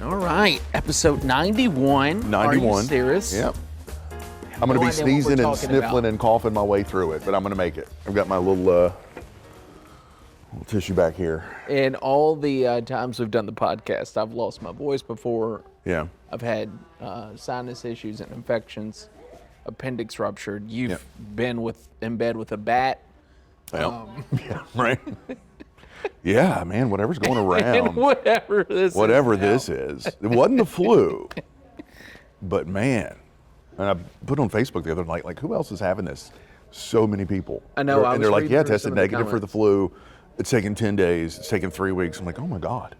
All right, episode 91. 91. Are you serious? Yep. I'm going to be sneezing and sniffling and coughing my way through it, but I'm going to make it. I've got my little tissue back here. In all the times we've done the podcast, I've lost my voice before. Yeah. I've had sinus issues and infections, appendix ruptured. You've been in bed with a bat. Well, yeah, right. Yeah, man, whatever's going around. And whatever this is. It wasn't the flu. But man, and I put on Facebook the other night, like, who else is having this? So many people. I know. And they're like, yeah, tested negative for the flu. It's taken 10 days. It's taken 3 weeks. I'm like, oh my God.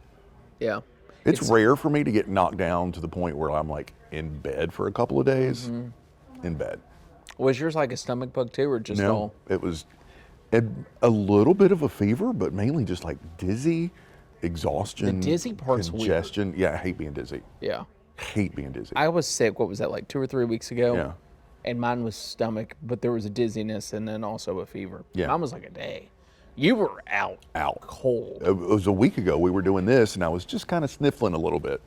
Yeah. It's rare for me to get knocked down to the point where I'm like in bed for a couple of days. In bed. Was yours like a stomach bug too, or just all? It was a little bit of a fever, but mainly just like dizzy, exhaustion, The dizzy part's congestion. Yeah, I hate being dizzy. Yeah. Hate being dizzy. I was sick, what was that, like 2 or 3 weeks ago? Yeah. And mine was stomach, but there was a dizziness and then also a fever. Yeah. Mine was like a day. You were out. Cold. It was a week ago we were doing this, and I was just kind of sniffling a little bit,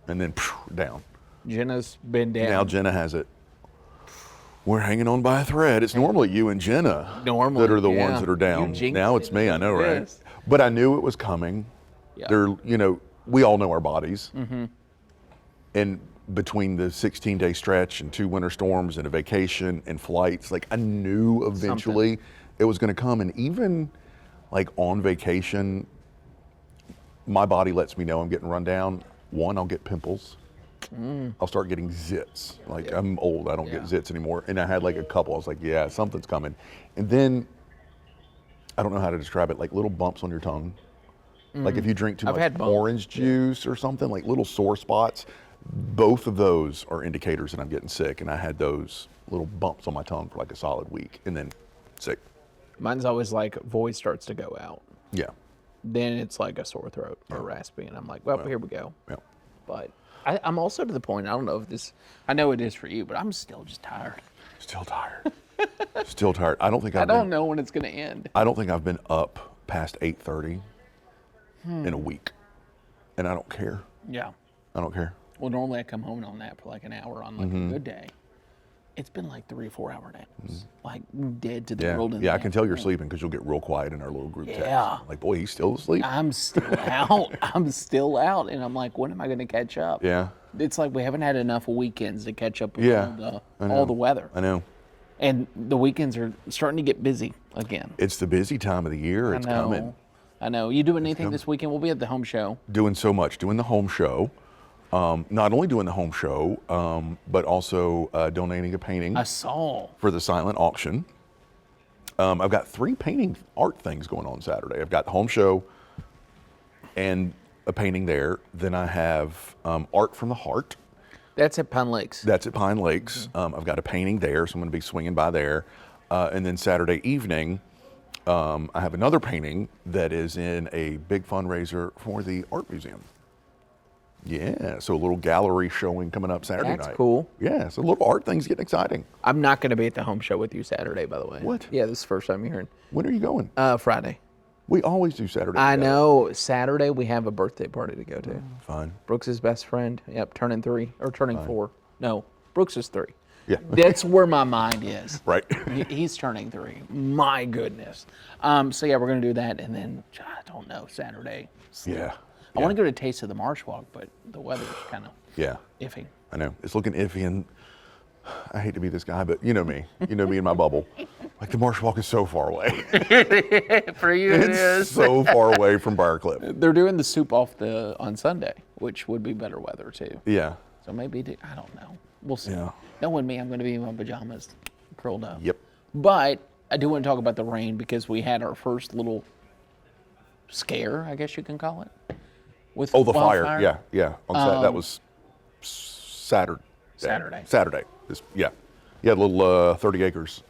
and then down. Jenna's been down. Now Jenna has it. We're hanging on by a thread. It's normally you and Jenna that are the ones that are down. Now it's me, I know, right? Yes. But I knew it was coming. Yeah. We all know our bodies. And between the 16-day stretch and 2 winter storms and a vacation and flights, like I knew eventually it was going to come. And even like on vacation, my body lets me know I'm getting run down. One, I'll get pimples. I'll start getting zits. Like I'm old, I don't get zits anymore. And I had like a couple. I was like, yeah, something's coming. And then, I don't know how to describe it, like little bumps on your tongue. Like if you drink too much orange juice or something, like little sore spots. Both of those are indicators that I'm getting sick. And I had those little bumps on my tongue for like a solid week and then sick. Mine's always like voice starts to go out. Yeah. Then it's like a sore throat or raspy. And I'm like, well, here we go. Yeah. But I'm also to the point, I don't know if this, I know it is for you, but I'm still just tired. Still tired. Still tired. I don't know when it's going to end. I don't think I've been up past 8:30 in a week. And I don't care. Yeah. I don't care. Well, normally I come home and I'll nap for like an hour on like a good day. It's been like 3 or 4 hour naps, like dead to the world. Yeah, I can tell you're sleeping because you'll get real quiet in our little group text. Yeah. Like, boy, he's still asleep. I'm still out. I'm still out. And I'm like, when am I going to catch up? Yeah. It's like we haven't had enough weekends to catch up with all the weather. I know. And the weekends are starting to get busy again. It's the busy time of the year. It's coming. I know. You doing anything this weekend? We'll be at the home show. Doing so much. Doing the home show. Not only doing the home show, but also donating a painting. I saw. For the silent auction. I've got 3 painting art things going on Saturday. I've got the home show and a painting there. Then I have Art from the Heart. That's at Pine Lakes. That's at Pine Lakes. I've got a painting there, so I'm going to be swinging by there. And then Saturday evening, I have another painting that is in a big fundraiser for the art museum. Yeah, so a little gallery showing coming up Saturday night. That's cool. Yeah, so little art things getting exciting. I'm not going to be at the home show with you Saturday, by the way. What? Yeah, this is the first time you're hearing. When are you going? Friday. We always do Saturday. I know. Saturday we have a birthday party to go to. Fun. Brooks' best friend. Yep, turning 4. No, Brooks is 3. Yeah. That's where my mind is. Right. He's turning 3. My goodness. So yeah, we're going to do that. And then, I don't know, Saturday. Yeah. I want to go to Taste of the Marsh Walk, but the weather's kind of iffy. I know. It's looking iffy, and I hate to be this guy, but you know me. You know me in my bubble. Like, the Marsh Walk is so far away. For you, it is. It's so far away from Briarcliff. They're doing the soup off on Sunday, which would be better weather, too. Yeah. So maybe, I don't know. We'll see. Yeah. Knowing me, I'm going to be in my pajamas, curled up. Yep. But I do want to talk about the rain because we had our first little scare, I guess you can call it. With the wildfire. fire. Yeah. That was Saturday. Saturday. Yeah, a little 30 acres.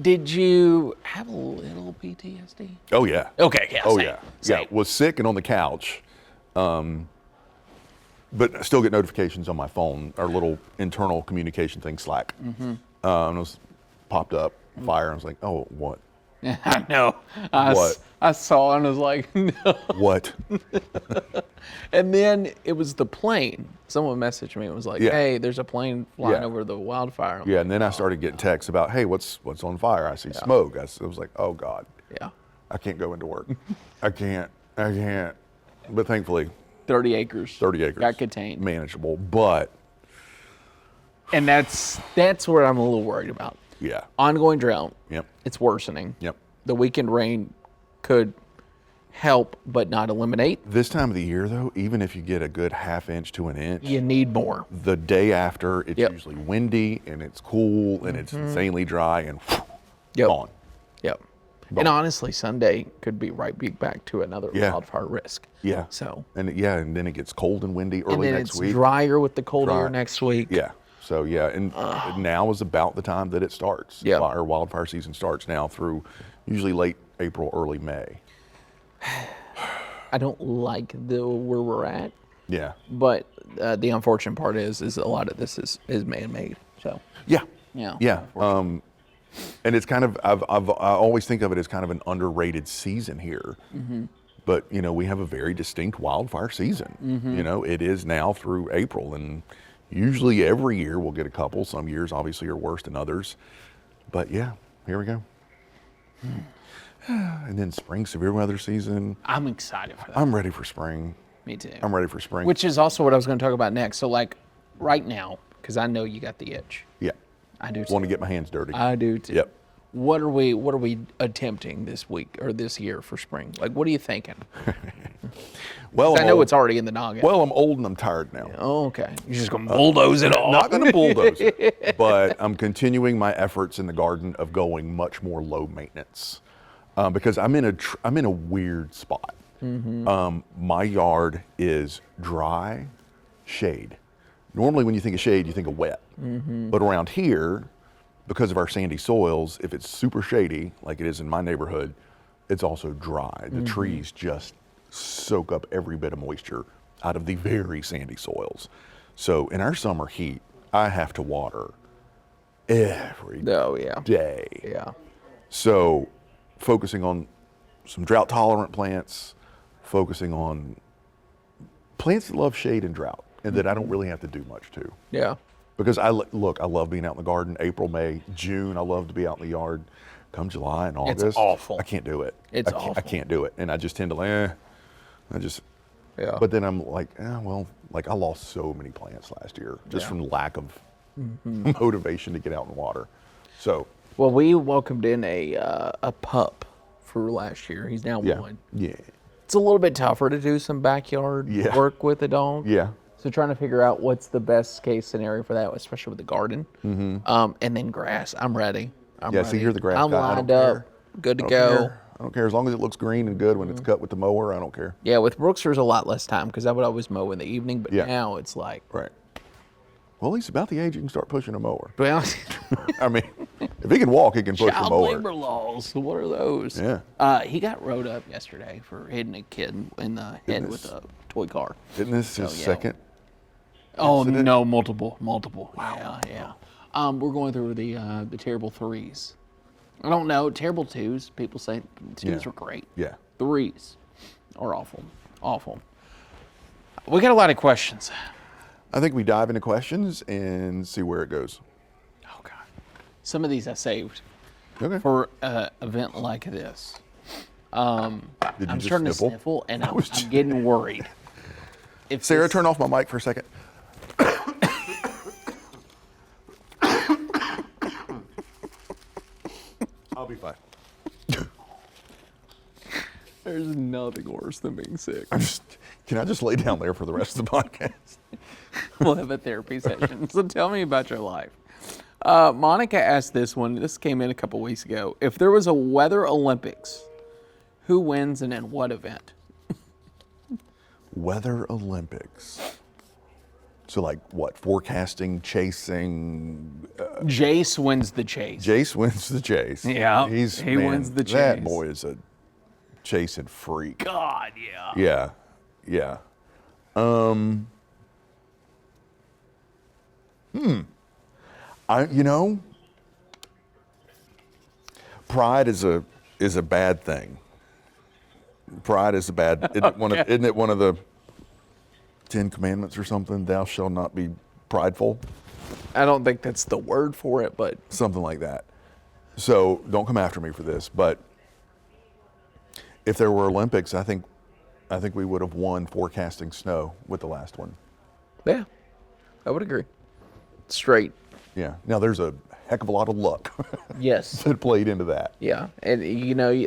Did you have a little PTSD? Oh, yeah. Okay, yeah. Oh, same, yeah. same. Yeah, was sick and on the couch. But I still get notifications on my phone, our little internal communication thing, Slack. And it was popped up, fire. I was like, oh, what? I know. What? I saw and I was like, no. What? And then it was the plane. Someone messaged me and was like, Yeah. hey, there's a plane flying Yeah. over the wildfire. I'm Yeah, like, and then I started getting texts about, hey, what's on fire? I see smoke. I was like, oh God, yeah. I can't go into work. I can't. But thankfully, 30 acres. 30 acres. Got contained. Manageable, but And that's where I'm a little worried about. yeah. Ongoing drought. Yep. It's worsening. Yep. The weekend rain could help but not eliminate. This time of the year, though, even if you get a good half inch to an inch, You need more. the day after, it's Yep. usually windy and it's cool and it's insanely dry and Yep. gone. Yep. And honestly, Sunday could be back to another Yeah. wildfire risk. Yeah. So. And then it gets cold and windy And early then next it's week. drier with the cold Dry. air next week. Yeah. So yeah, and now is about the time that it starts. Yeah. Our wildfire season starts now through usually late April, early May. I don't like where we're at, Yeah. but the unfortunate part is a lot of this is man-made. So Yeah. yeah, Yeah. And it's kind of I always think of it as kind of an underrated season here. But we have a very distinct wildfire season. It is now through April, and usually every year we'll get a couple. Some years obviously are worse than others. But yeah, here we go. And then spring severe weather season. I'm excited for that. I'm ready for spring. Me too. I'm ready for spring. Which is also what I was going to talk about next. So like right now, because I know you got the itch. Yeah. I do too. Want to get my hands dirty. I do too. Yep. What are we attempting this week or this year for spring? Like, what are you thinking? Well, I know it's already in the noggin. Well, I'm old and I'm tired now. Oh, okay. You're just going to bulldoze it all. Not going to bulldoze it, but I'm continuing my efforts in the garden of going much more low maintenance because I'm in a weird spot. My yard is dry shade. Normally, when you think of shade, you think of wet, but around here, because of our sandy soils, if it's super shady, like it is in my neighborhood, it's also dry. The trees just soak up every bit of moisture out of the very sandy soils. So in our summer heat, I have to water every Oh, yeah. day. Yeah. So focusing on some drought tolerant plants, focusing on plants that love shade and drought and that I don't really have to do much to. Yeah. Because I love being out in the garden. April, May, June, I love to be out in the yard. Come July and August, It's awful. I can't do it. It's I awful. can't do it, and I just tend to Yeah. But then I'm like, I lost so many plants last year just from lack of motivation to get out and water. So Well, we welcomed in a pup for last year. He's now yeah, one. yeah, It's a little bit tougher to do some backyard Yeah. work with a dog. yeah. So trying to figure out what's the best case scenario for that, especially with the garden. And then grass. I'm ready. I'm Yeah, ready. see, you're the grass I'm guy. I lined don't up, care. good to I go. don't care. I don't care as long as it looks green and good when it's cut with the mower. I don't care. Yeah, with Brooks, there's a lot less time because I would always mow in the evening, but Yeah. now it's like, Right. Well, he's about the age you can start pushing a mower. well, I mean, if he can walk, he can push a child mower. labor laws. What are those? Yeah. He got rode up yesterday for hitting a kid in the head with a toy car. Isn't this his yeah. second? Oh Incident? no, multiple. Wow. Yeah. We're going through the terrible threes. I don't know, terrible twos. People say twos Yeah. are great. Yeah. Threes are awful. We got a lot of questions. I think we dive into questions and see where it goes. Oh God, some of these I saved Okay. for an event like this. Did you I'm just starting sniffle? to sniffle, and I'm getting worried. If Sarah, this- turn off my mic for a second. I'll be fine. There's nothing worse than being sick. Can I just lay down there for the rest of the podcast? We'll have a therapy session. So tell me about your life. Monica asked this one. This came in a couple weeks ago. If there was a Weather Olympics, who wins and in what event? Weather Olympics. So like what? Forecasting, chasing. Jace wins the chase. Jace wins the chase. Yeah, he man, wins the That chase. boy is a chasing freak. God, yeah. Yeah. Pride is a is a bad thing. Pride is a bad. Isn't it one of the 10 Commandments or something? Thou shalt not be prideful. I don't think that's the word for it, but Something like that. So don't come after me for this, but if there were Olympics, I think we would have won forecasting snow with the last one. yeah, I would agree. Straight. Yeah. Now there's a heck of a lot of luck Yes. that played into that. Yeah, and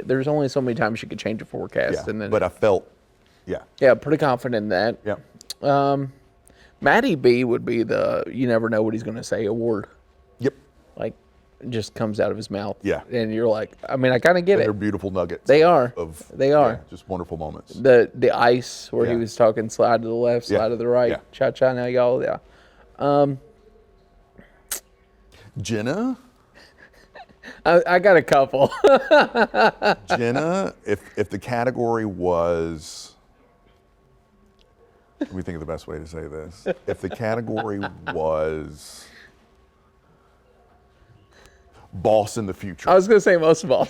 there's only so many times you could change a forecast, Yeah. and then But I felt, yeah. yeah, pretty confident in that. Yeah. Matty B would be the you never know what he's going to say award. Yep. Like, it just comes out of his mouth. Yeah. And you're like, I mean, I kind of get They're it. beautiful nuggets. They are. They are. Yeah, just wonderful moments. The ice where he Yeah. was talking slide to the left, slide Yeah. to the right, Yeah. cha-cha, now y'all, yeah. Jenna? I got a couple. Jenna, if the category was, let me think of the best way to say this. If the category was boss in the future, I was going to say most of all.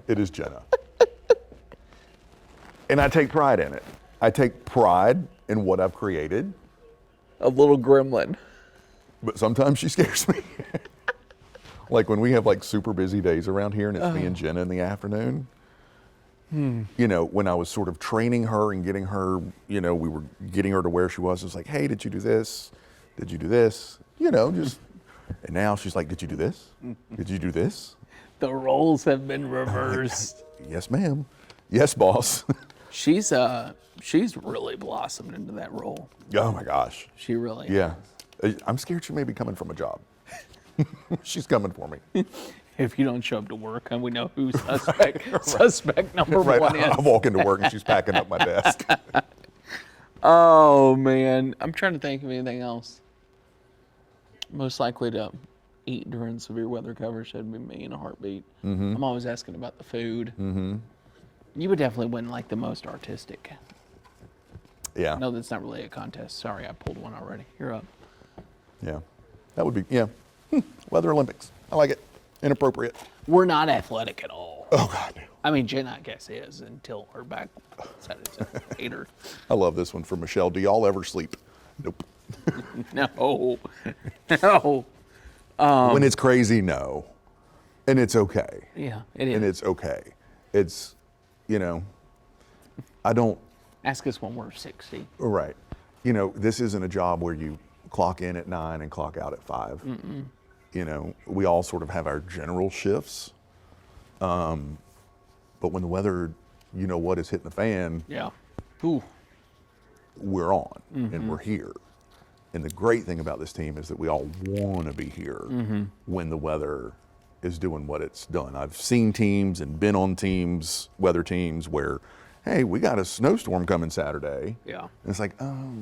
it is Jenna. And I take pride in it. I take pride in what I've created, A little gremlin. but sometimes she scares me. Like when we have like super busy days around here and it's me and Jenna in the afternoon. You know, when I was sort of training her and getting her, we were getting her to where she was. It was like, hey, did you do this? Did you do this? And now she's like, did you do this? Did you do this? The roles have been reversed. Yes, ma'am. Yes, boss. She's really blossomed into that role. Oh my gosh. She really Yeah. I'm scared she may be coming from a job. She's coming for me. If you don't show up to work, and we know who suspect number Right. one is. I walk into work and she's packing up my desk. Oh man, I'm trying to think of anything else. Most likely to eat during severe weather coverage, that'd be me in a heartbeat. Mm-hmm. I'm always asking about the food. Mm-hmm. You would definitely win like the most artistic. Yeah. No, that's not really a contest. Sorry, I pulled one already. You're up. Yeah. That would be, yeah. Weather Olympics. I like it. Inappropriate. We're not athletic at all. Oh, God. I mean, Jen, I guess, is until her back decided to hate her. I love this one from Michelle. Do y'all ever sleep? Nope. No. No. When it's crazy, no. And it's okay. Yeah, it is. And it's okay. It's, I don't, Ask us when we're 60. right. This isn't a job where you clock in at 9 and clock out at 5. Mm-mm. We all sort of have our general shifts. But when the weather, is hitting the fan, Yeah. Ooh. we're on and we're here. And the great thing about this team is that we all want to be here when the weather is doing what it's done. I've seen teams and been on teams, weather teams, where, hey, we got a snowstorm coming Saturday. Yeah. And it's like, oh,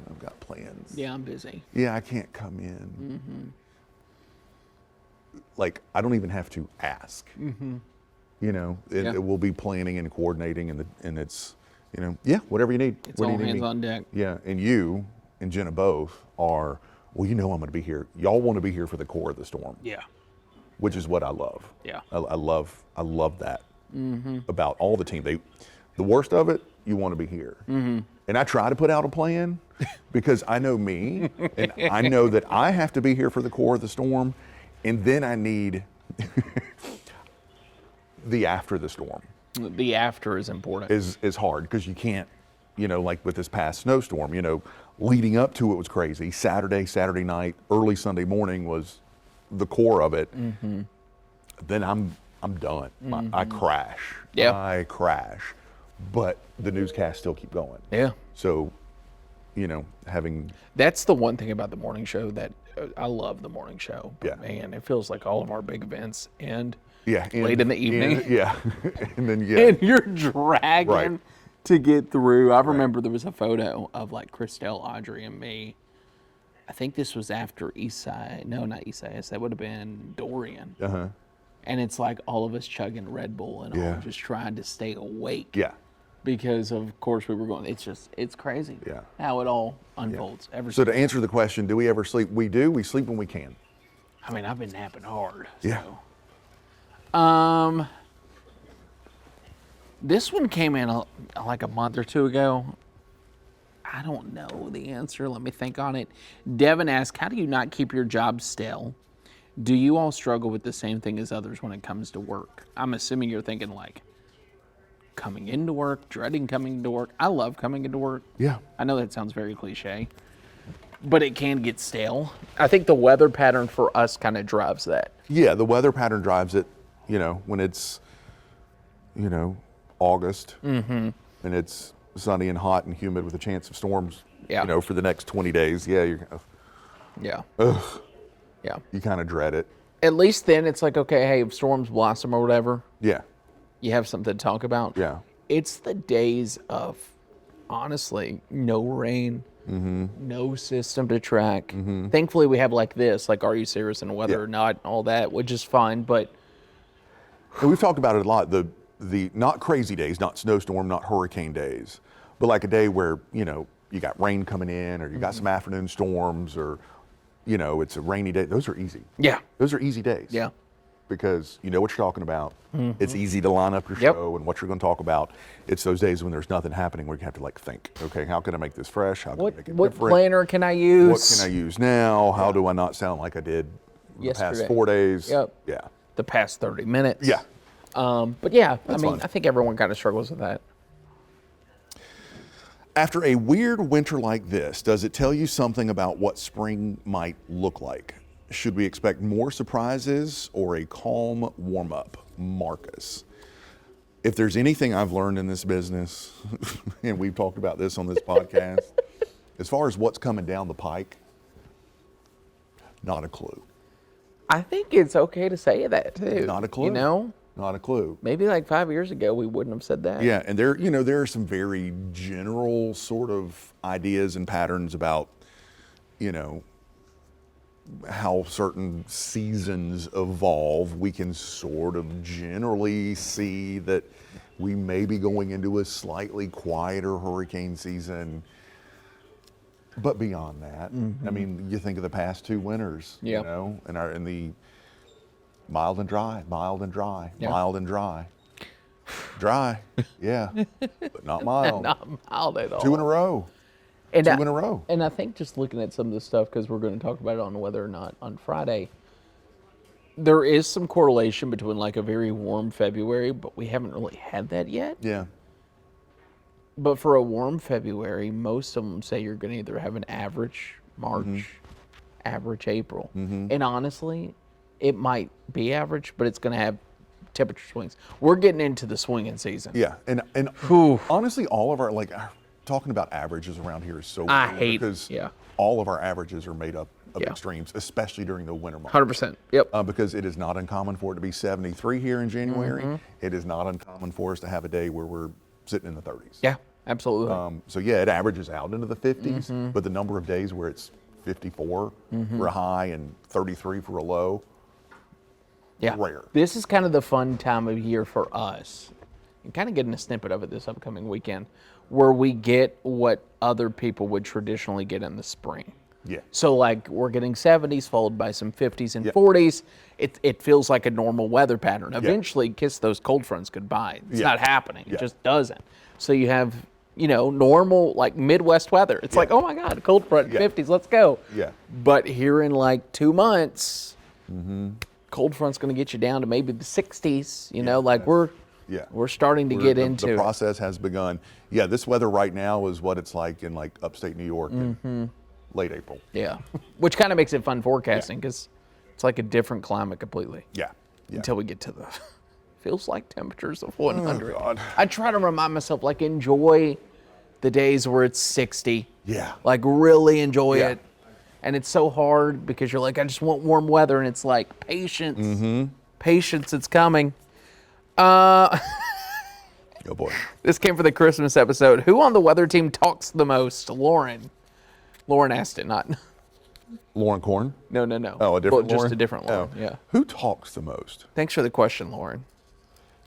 I've got plans. Yeah, I'm busy. Yeah, I can't come in. Like, I don't even have to ask. We'll be planning and coordinating, and it's, yeah, whatever you need. It's What do all you need hands me? on deck. Yeah, and you and Jenna both are, well, I'm going to be here. Y'all want to be here for the core of the storm, Yeah. which is what I love. Yeah. I love that about all the team. The worst of it, you want to be here. And I try to put out a plan because I know me, and I know that I have to be here for the core of the storm, and then I need the after the storm. The after is important. Is hard because you can't, like with this past snowstorm, leading up to it was crazy. Saturday night, early Sunday morning was the core of it. Then I'm done. I crash. Yep. I crash. But the newscasts still keep going. Yeah. So, having That's the one thing about the morning show that I love the morning show. But Yeah. man, it feels like all of our big events end and, late in the evening. and then And you're dragging Right. to get through. I remember there was a photo of like Christelle, Audrey, and me. I think this was after Eastside. No, not Eastside. That would have been Dorian. And it's like all of us chugging Red Bull and all, just trying to stay awake. Yeah. Because of course we were going. It's crazy. Yeah. How it all unfolds. So to answer the question, do we ever sleep? We do. We sleep when we can. I mean, I've been napping hard. Yeah. So. This one came in like a month or two ago. I don't know the answer. Let me think on it. Devin asked, how do you not keep your job stale? Do you all struggle with the same thing as others when it comes to work? I'm assuming you're thinking like coming into work, dreading coming into work. I love coming into work. Yeah. I know that sounds very cliche, but it can get stale. I think the weather pattern for us kind of drives that. Yeah, the weather pattern drives it, when it's, August and it's sunny and hot and humid with a chance of storms, Yeah. for the next 20 days. Yeah, Yeah. Yeah. you kind of dread it. At least then it's like, okay, hey, if storms blossom or whatever, Yeah, you have something to talk about. yeah. It's the days of, honestly, no rain, no system to track. Thankfully, we have like this, like Are You Cirrus and whether Yeah. or not, all that, which is fine. But And we've talked about it a lot, the not crazy days, not snowstorm, not hurricane days, but like a day where, you got rain coming in or you got some afternoon storms or, it's a rainy day. Those are easy. yeah, Those are easy days. yeah, Because you know what you're talking about. It's easy to line up your Yep. show and what you're going to talk about. It's those days when there's nothing happening where you have to like think, okay, how can I make this fresh? How can I make it what different? planner can I use? What can I use now? How do I not sound like I did the Yesterday. past 4 days? Yep. Yeah. The past 30 minutes. Yeah. But yeah, That's fun. I think everyone kind of struggles with that. After a weird winter like this, does it tell you something about what spring might look like? Should we expect more surprises or a calm warm-up? Marcus. If there's anything I've learned in this business, and we've talked about this on this podcast, as far as what's coming down the pike, not a clue. I think it's okay to say that too. Not a clue. Not a clue. Maybe like 5 years ago we wouldn't have said that. Yeah, and there are some very general sort of ideas and patterns about, how certain seasons evolve. We can sort of generally see that we may be going into a slightly quieter hurricane season. But beyond that, I mean, you think of the past 2 winters, Yeah. in the mild and dry, mild and dry, Yeah. mild and dry. Dry, yeah, but not mild. Not mild at all. 2 in a row. And 2 in a row. And I think just looking at some of the stuff, because we're going to talk about it on whether or not on Friday, there is some correlation between like a very warm February, but we haven't really had that yet. Yeah, But for a warm February, most of them say you're going to either have an average March, average April. And honestly, it might be average, but it's going to have temperature swings. We're getting into the swinging season. yeah, and Whew. honestly, all of our talking about averages around here is so I weird hate- because yeah. all of our averages are made up of Yeah. extremes, especially during the winter months. 100%. Yep. Because it is not uncommon for it to be 73 here in January. It is not uncommon for us to have a day where we're sitting in the 30s. Yeah, absolutely. So yeah, it averages out into the 50s, but the number of days where it's 54 for a high and 33 for a low, Yeah. rare. This is kind of the fun time of year for us. And kind of getting a snippet of it this upcoming weekend, where we get what other people would traditionally get in the spring. Yeah. So like we're getting 70s followed by some 50s and Yeah. 40s. It feels like a normal weather pattern. Eventually kiss those cold fronts goodbye. It's Yeah. not happening. It Yeah. just doesn't. So you have, normal like Midwest weather. It's like, oh my God, cold front, Yeah. 50s, let's go. Yeah. But here in like 2 months, cold front's going to get you down to maybe the 60s. Like Yeah. we're starting to get into the process has begun. Yeah, this weather right now is what it's like in like upstate New York in late April. Yeah, which kind of makes it fun forecasting because it's like a different climate completely. Yeah. Yeah. Until we get to the feels like temperatures of 100. Oh, God. I try to remind myself like enjoy the days where it's 60. Yeah. Like really enjoy Yeah. it. And it's so hard because you're like, I just want warm weather, and it's like patience, patience. It's coming. Oh boy. This came for the Christmas episode. Who on the weather team talks the most? Lauren. Lauren asked it, not. Lauren Korn? No. Oh, a different Well, Lauren? just a different Lauren. Oh. Yeah. Who talks the most? Thanks for the question, Lauren.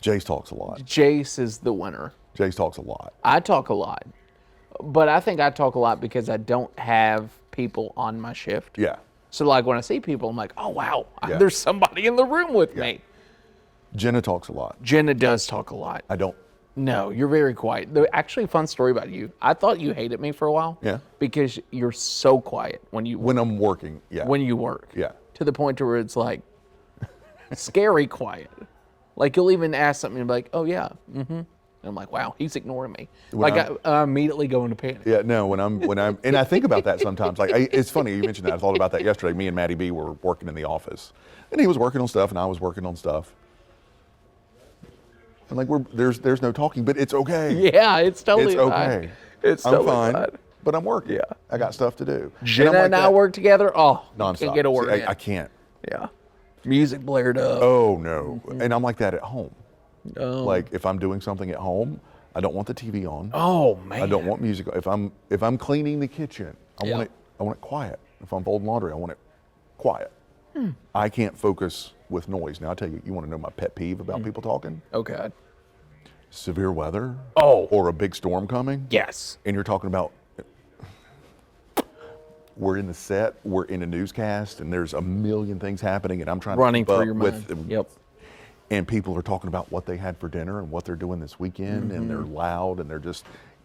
Jace talks a lot. Jace is the winner. Jace talks a lot. I talk a lot, but I think I talk a lot because I don't have people on my shift. Yeah. So like when I see people, I'm like, oh wow, Yeah. there's somebody in the room with me. Jenna talks a lot. Jenna does talk a lot. I don't No, you're very quiet. Actually, fun story about you. I thought you hated me for a while. Yeah. Because you're so quiet when you When I'm working, yeah. when you work. Yeah. To the point to where it's like scary quiet. Like you'll even ask something and be like, "Oh yeah, mm-hmm." And I'm like, "Wow, he's ignoring me." I immediately go into panic. Yeah, no, when I'm, and I think about that sometimes. Like, it's funny you mentioned that. I thought about that yesterday. Me and Matty B were working in the office, and he was working on stuff, and I was working on stuff. And like, there's no talking, but it's okay. Yeah, it's totally It's fine. okay. It's I'm totally fine, but I'm working. Yeah. I got stuff to do. Jenna and I work together. Oh, nonstop. can't get a word in. I can't. Yeah. Music blared up. Oh no, and I'm like that at home. Oh. Like if I'm doing something at home, I don't want the TV on. Oh man. I don't want music. If I'm cleaning the kitchen, I Yeah. want it quiet. If I'm folding laundry, I want it quiet. I can't focus with noise. Now I tell you, you want to know my pet peeve about people talking? Okay. Severe weather. Oh. Or a big storm coming. Yes. And you're talking about we're in the set, we're in a newscast, and there's a million things happening, and I'm trying Running to keep through up your with mind. Yep. and people are talking about what they had for dinner and what they're doing this weekend, and they're loud, and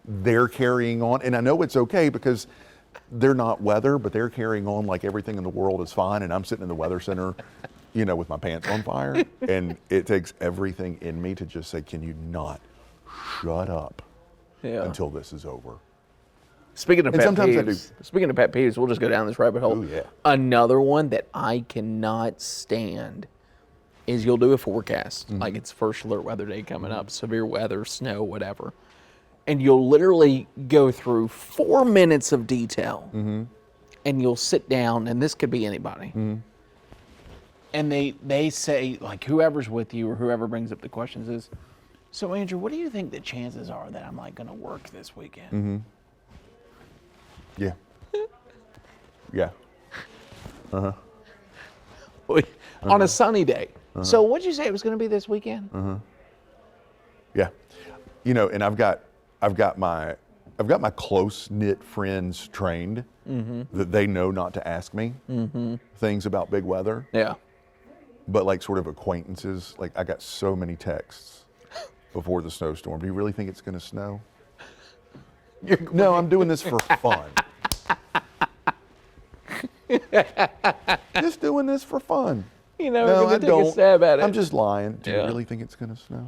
they're carrying on. And I know it's okay because they're not weather, but they're carrying on like everything in the world is fine, and I'm sitting in the weather center, with my pants on fire, and it takes everything in me to just say, can you not shut up until this is over? Speaking of And pet sometimes I peeves, speaking of pet peeves, we'll just go down this rabbit hole. Oh, yeah. Another one that I cannot stand is you'll do a forecast, like it's first alert weather day coming up, severe weather, snow, whatever, and you'll literally go through 4 minutes of detail, and you'll sit down, and this could be anybody, and they say, like, whoever's with you or whoever brings up the questions is, so Andrew, what do you think the chances are that I'm like going to work this weekend? Yeah. Yeah. On a sunny day. So what'd you say it was going to be this weekend? Yeah. And I've got my close knit friends trained that they know not to ask me things about big weather. Yeah. But like sort of acquaintances, like I got so many texts before the snowstorm. Do you really think it's going to snow? No, I'm doing this for fun. Just doing this for fun. We're going to take a stab at it. I'm just lying. Do you Yeah. really think it's going to snow?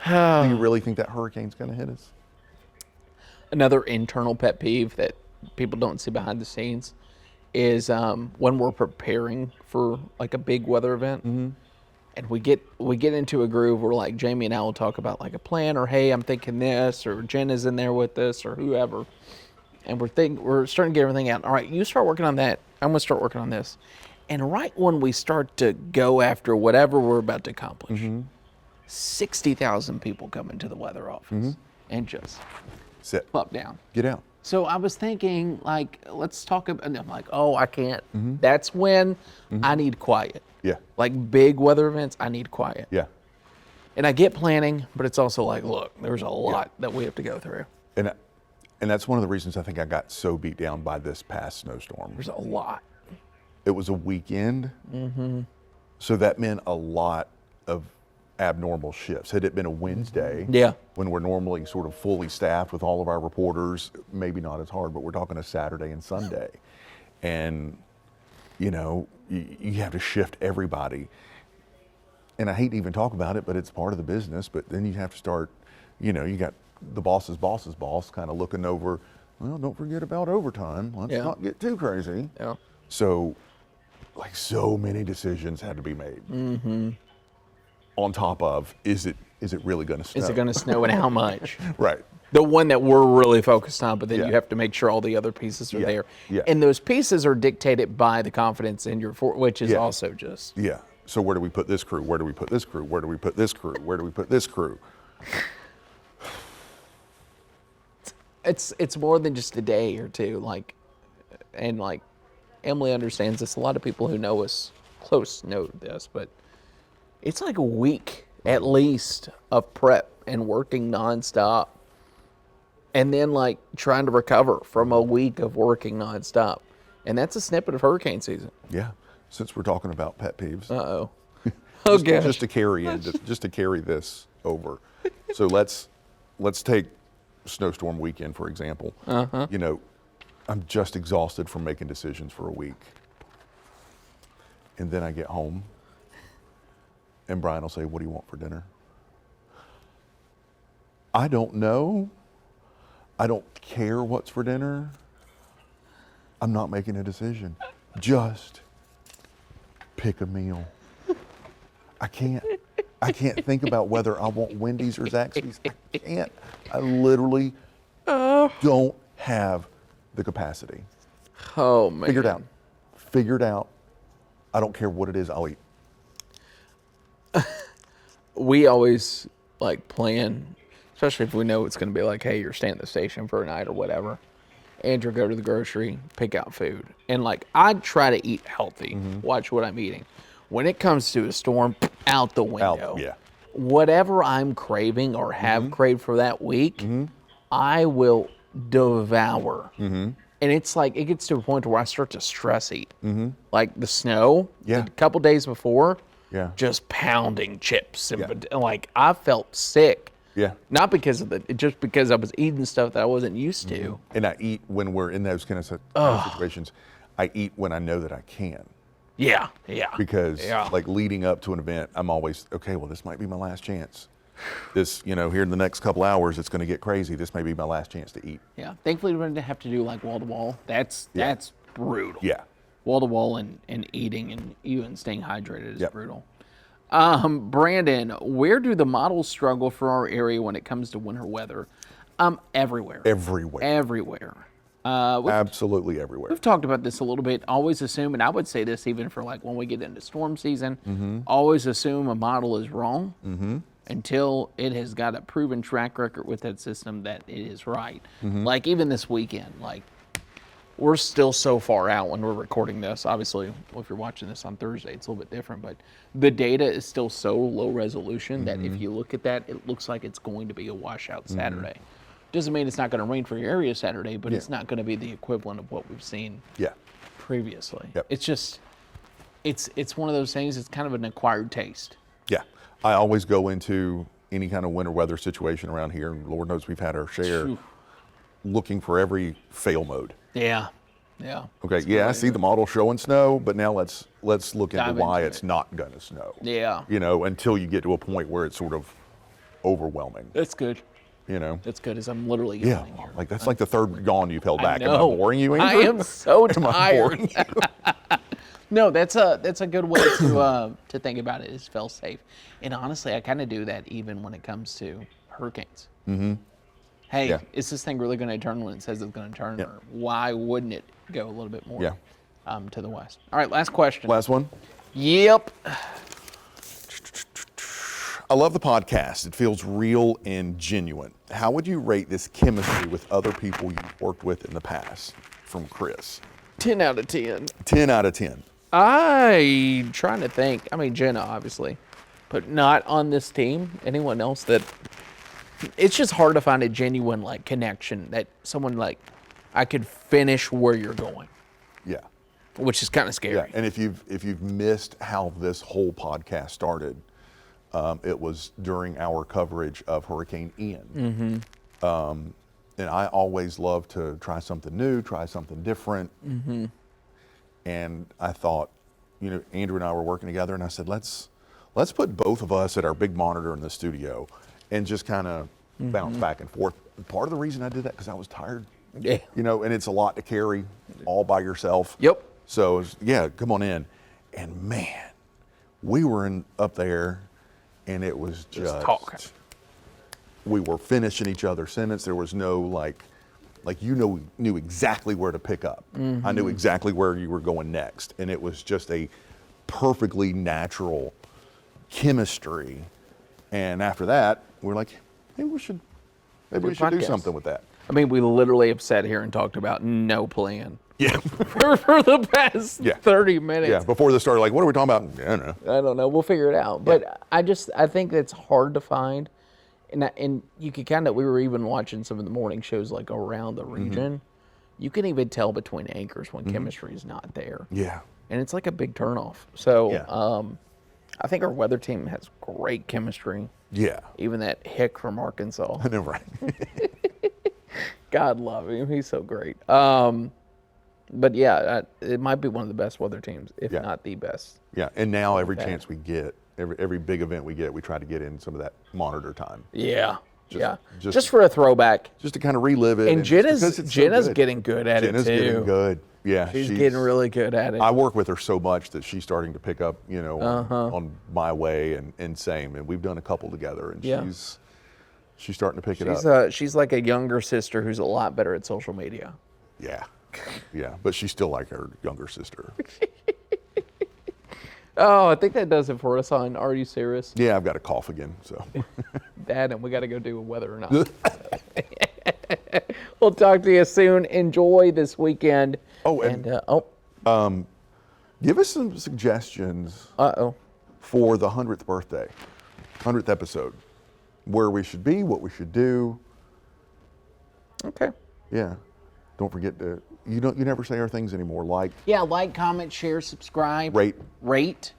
Do you really think that hurricane's going to hit us? Another internal pet peeve that people don't see behind the scenes is when we're preparing for like a big weather event, and we get into a groove where like Jamie and I will talk about like a plan, or hey, I'm thinking this, or Jen is in there with this, or whoever, and we're starting to get everything out. All right, you start working on that. I'm gonna start working on this, and right when we start to go after whatever we're about to accomplish, 60,000 people come into the weather office and just Sit. plop down. Get out. So I was thinking, like, let's talk about, and I'm like, oh, I can't. That's when I need quiet. Yeah. Like big weather events, I need quiet. Yeah. And I get planning, but it's also like, look, there's a lot that we have to go through. And that's one of the reasons I think I got so beat down by this past snowstorm. There's a lot. It was a weekend. So that meant a lot of abnormal shifts. Had it been a Wednesday, Yeah. when we're normally sort of fully staffed with all of our reporters, maybe not as hard, but we're talking a Saturday and Sunday. And, you have to shift everybody. And I hate to even talk about it, but it's part of the business. But then you have to start, you got the boss's boss kind of looking over, well, don't forget about overtime. Let's not get too crazy. Yeah. So, like, so many decisions had to be made. On top of, is it really going to snow? Is it going to snow and how much? Right. The one that we're really focused on, but then Yeah. you have to make sure all the other pieces are there. Yeah. And those pieces are dictated by the confidence in your which is Yeah. also just. Yeah. So where do we put this crew? Where do we put this crew? Where do we put this crew? Where do we put this crew? It's more than just a day or two, like Emily understands this. A lot of people who know us close know this, but it's like a week at least of prep and working nonstop, and then like trying to recover from a week of working nonstop, and that's a snippet of hurricane season. Yeah. Since we're talking about pet peeves, Oh gosh. just to carry this over. So let's let's take snowstorm weekend, for example. You know, I'm just exhausted from making decisions for a week. And then I get home and Brian will say, what do you want for dinner? I don't know. I don't care what's for dinner. I'm not making a decision. Just pick a meal. I can't think about whether I want Wendy's or Zaxby's. I can't. I literally don't have the capacity. Oh, man. Figure it out. I don't care what it is, I'll eat. We always like plan, especially if we know it's going to be like, hey, you're staying at the station for a night or whatever. Andrew, go to the grocery, pick out food. And like, I try to eat healthy, watch what I'm eating. When it comes to a storm, out the window. Yeah. Whatever I'm craving or have craved for that week, I will devour. And it's like, it gets to a point where I start to stress eat. Like the snow, Yeah. a couple days before, Yeah. just pounding chips. And Yeah. like, I felt sick. Yeah. Not because of just because I was eating stuff that I wasn't used to. And I eat when we're in those kind of situations. I eat when I know that I can. Yeah. Because like leading up to an event, I'm always, okay, well, this might be my last chance. This, you know, here in the next couple hours, it's going to get crazy. This may be my last chance to eat. Yeah. Thankfully, we didn't have to do like wall to wall. That's brutal. Yeah. Wall to wall and eating and even staying hydrated is Yep. brutal. Brandon, where do the models struggle for our area when it comes to winter weather? Everywhere. Everywhere. Absolutely everywhere. We've talked about this a little bit. Always assume, and I would say this even for like when we get into storm season, always assume a model is wrong until it has got a proven track record with that system that it is right. Like even this weekend, like we're still so far out when we're recording this. Obviously, if you're watching this on Thursday, it's a little bit different, but the data is still so low resolution that if you look at that, it looks like it's going to be a washout Saturday. Doesn't mean it's not going to rain for your area Saturday, but it's not going to be the equivalent of what we've seen previously. Yep. It's just, it's one of those things, it's kind of an acquired taste. Yeah. I always go into any kind of winter weather situation around here, and Lord knows we've had our share, looking for every fail mode. Yeah. Okay, I see the model showing snow, but now let's look into Dive why into it's not going to snow. Yeah. You know, until you get to a point where it's sort of overwhelming. That's good. You know? That's good as I'm literally Yeah, yawning here. like that's like the third yawn you've held back. know. Am I boring you, Andrew? I am so Am I tired. boring you? No, that's a good way to think about it, is feel safe. And honestly, I kind of do that even when it comes to hurricanes. Hey, is this thing really going to turn when it says it's going to turn? Or why wouldn't it go a little bit more to the west? All right, last question. Last one. Yep. I love the podcast. It feels real and genuine. How would you rate this chemistry with other people you've worked with in the past? From Chris. 10 out of 10. 10 out of 10. I'm trying to think. I mean, Jenna, obviously, but not on this team. Anyone else that... It's just hard to find a genuine like connection that someone like I could finish where you're going. Yeah. Which is kind of scary. Yeah. And if you've missed how this whole podcast started, it was during our coverage of Hurricane Ian. And I always love to try something new, try something different. And I thought, you know, Andrew and I were working together, and I said, let's put both of us at our big monitor in the studio and just kind of bounce back and forth. And part of the reason I did that because I was tired. Yeah. You know, and it's a lot to carry all by yourself. Yep. So, come on in. And man, we were up there, and it was just talking. We were finishing each other's sentence. There was no like you knew exactly where to pick up. I knew exactly where you were going next. And it was just a perfectly natural chemistry. And after that, we're like, maybe we should do something with that. I mean, we literally have sat here and talked about no plan. Yeah. for the past 30 minutes. Yeah, before this started, like, what are we talking about? I don't know. I don't know. We'll figure it out. But I think that's hard to find. And you could kind of, we were even watching some of the morning shows like around the region. You can even tell between anchors when chemistry is not there. Yeah. And it's like a big turnoff. So, I think our weather team has great chemistry. Yeah. Even that hick from Arkansas. I know, right? God love him. He's so great. But yeah, it might be one of the best weather teams, if not the best. Yeah, and now every chance we get, every big event we get, we try to get in some of that monitor time. Yeah. Just for a throwback. Just to kind of relive it. And Jenna's getting good at it too. Jenna's getting good. Yeah, she's getting really good at it. I work with her so much that she's starting to pick up, on my way and same. And we've done a couple together, and she's starting to pick it up. She's like a younger sister who's a lot better at social media. Yeah, but she's still like her younger sister. Oh, I think that does it for us on Are You Cirrus? Yeah, I've got a cough again, so. Dad, and we got to go do whether or not. We'll talk to you soon. Enjoy this weekend. Oh, give us some suggestions for the 100th birthday, 100th episode, where we should be, what we should do. Okay. Yeah. Don't forget to, you never say our things anymore. Like, comment, share, subscribe. Rate.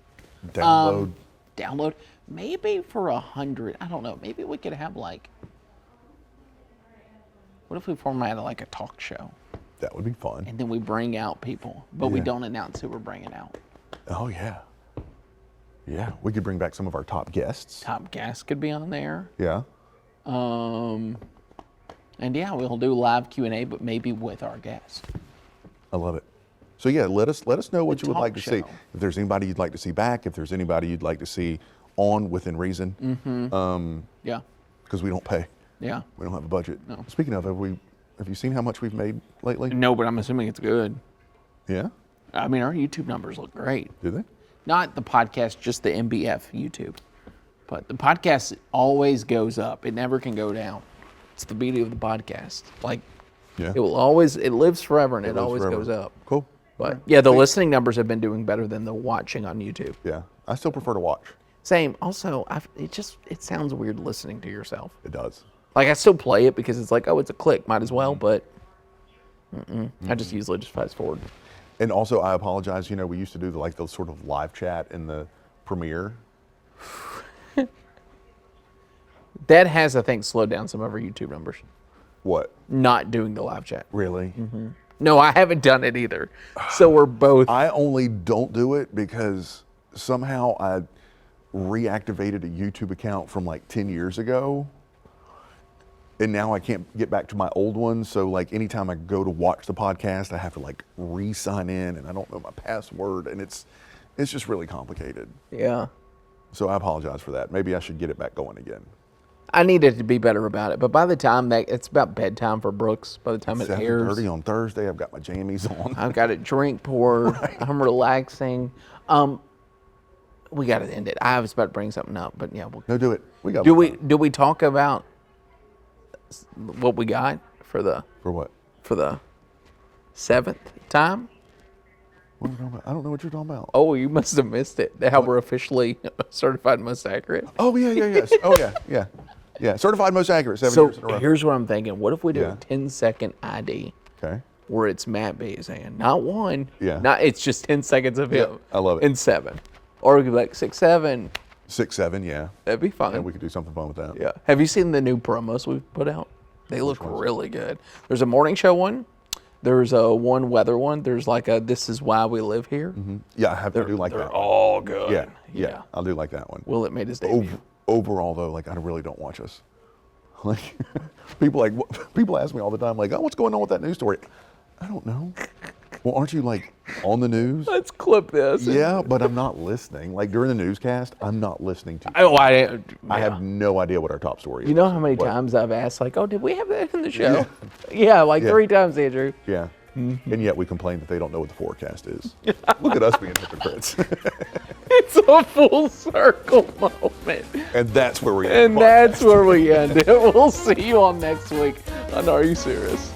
Download. Maybe for 100, I don't know. Maybe we could have what if we formatted like a talk show? That would be fun. And then we bring out people, but we don't announce who we're bringing out. Oh, yeah. Yeah, we could bring back some of our top guests. Top guests could be on there. Yeah. And we'll do live Q&A, but maybe with our guest. I love it. So yeah, let us know what you would like to see. show. If there's anybody you'd like to see back, if there's anybody you'd like to see on Within Reason. Yeah. Because we don't pay. Yeah. We don't have a budget. No. Speaking of, have you seen how much we've made lately? No, but I'm assuming it's good. Yeah? I mean, our YouTube numbers look great. Do they? Not the podcast, just the MBF YouTube. But the podcast always goes up. It never can go down. It's the beauty of the podcast. It lives forever, and it always goes up. Cool. But the listening numbers have been doing better than the watching on YouTube. Yeah, I still prefer to watch. Same. Also, it sounds weird listening to yourself. It does. Like, I still play it because it's like, oh, it's a click, might as well, but I just usually just fast forward. And also, I apologize. We used to do the sort of live chat in the premiere. That has, I think, slowed down some of our YouTube numbers. What? Not doing the live chat. Really? Mm-hmm. No, I haven't done it either. So we're both. I only don't do it because somehow I reactivated a YouTube account from 10 years ago. And now I can't get back to my old one. So anytime I go to watch the podcast, I have to re-sign in, and I don't know my password, and it's just really complicated. Yeah. So I apologize for that. Maybe I should get it back going again. I needed to be better about it, but by the time it's about bedtime for Brooks, by the time it airs. 7:30 on Thursday, I've got my jammies on. I've got a drink poured. Right. I'm relaxing. We got to end it. I was about to bring something up, but yeah. No, do it. Do we talk about what we got for the? For what? For the 7th time? What are you talking about? I don't know what you're talking about. Oh, you must have missed it. How we're officially certified most accurate. Oh, yes. Oh, yeah. Yeah, certified most accurate 7 years in a row. So here's what I'm thinking. What if we do a 10-second ID? Okay. Where it's Matt Bazan, not one. Yeah. It's just 10 seconds of him. I love it. In 7. Or we could be like 6, 7. 6, 7, yeah. That'd be fun. And we could do something fun with that. Yeah. Have you seen the new promos we've put out? They look really good. There's a morning show one. There's a one weather one. There's a This Is Why We Live Here. Mm-hmm. Yeah, I do like that. They're all good. Yeah. I do like that one. Willett made his debut. Overall, though, I really don't watch us. People ask me all the time, oh, what's going on with that news story? I don't know. Well, aren't you on the news? Let's clip this. Yeah, but I'm not listening. During the newscast, I'm not listening to you. Oh, I have no idea what our top story is. You know how many times I've asked, did we have that in the show? Yeah, 3 times, Andrew. Yeah. Mm-hmm. And yet we complain that they don't know what the forecast is. Look at us being hypocrites. It's a full circle moment. And that's where we end. And that's where we end it. We'll see you all next week on Are You Cirrus?